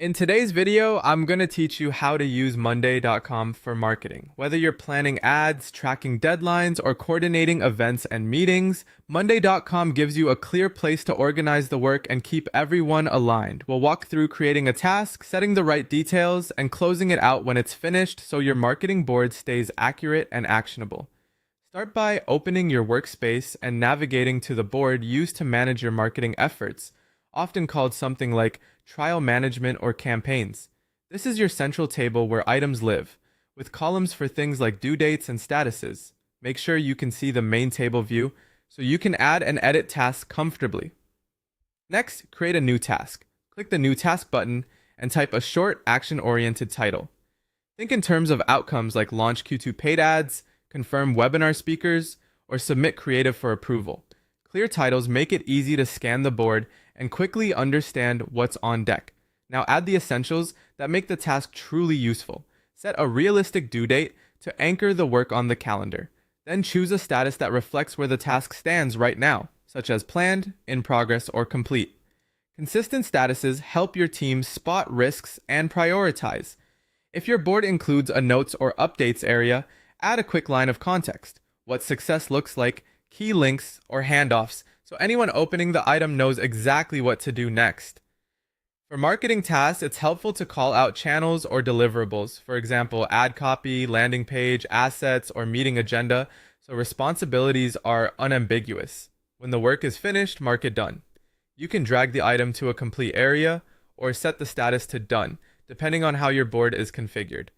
In today's video, I'm going to teach you how to use Monday.com for marketing. Whether you're planning ads, tracking deadlines, or coordinating events and meetings, Monday.com gives you a clear place to organize the work and keep everyone aligned. We'll walk through creating a task, setting the right details, and closing it out when it's finished so your marketing board stays accurate and actionable. Start by opening your workspace and navigating to the board used to manage your marketing efforts, often called something like trial management or campaigns. This is your central table where items live, with columns for things like due dates and statuses. Make sure you can see the main table view so you can add and edit tasks comfortably. Next, create a new task. Click the New Task button and type a short, action-oriented title. Think in terms of outcomes like launch Q2 paid ads, confirm webinar speakers, or submit creative for approval. Clear titles make it easy to scan the board and quickly understand what's on deck. Now add the essentials that make the task truly useful. Set a realistic due date to anchor the work on the calendar. Then choose a status that reflects where the task stands right now, such as planned, in progress, or complete. Consistent statuses help your team spot risks and prioritize. If your board includes a notes or updates area, add a quick line of context, what success looks like, key links, or handoffs, so anyone opening the item knows exactly what to do next. For marketing tasks, it's helpful to call out channels or deliverables, for example, ad copy, landing page, assets, or meeting agenda, so responsibilities are unambiguous. When the work is finished, mark it done. You can drag the item to a complete area or set the status to done, depending on how your board is configured.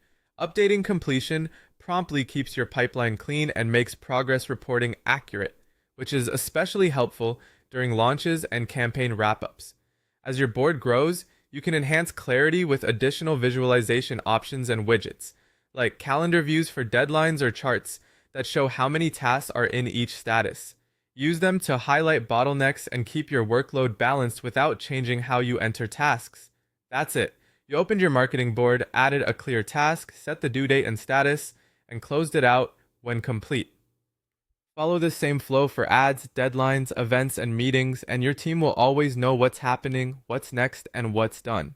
Updating completion promptly keeps your pipeline clean and makes progress reporting accurate, which is especially helpful during launches and campaign wrap-ups. As your board grows, you can enhance clarity with additional visualization options and widgets, like calendar views for deadlines or charts that show how many tasks are in each status. Use them to highlight bottlenecks and keep your workload balanced without changing how you enter tasks. That's it. You opened your marketing board, added a clear task, set the due date and status, and closed it out when complete. Follow this same flow for ads, deadlines, events, and meetings, and your team will always know what's happening, what's next, and what's done.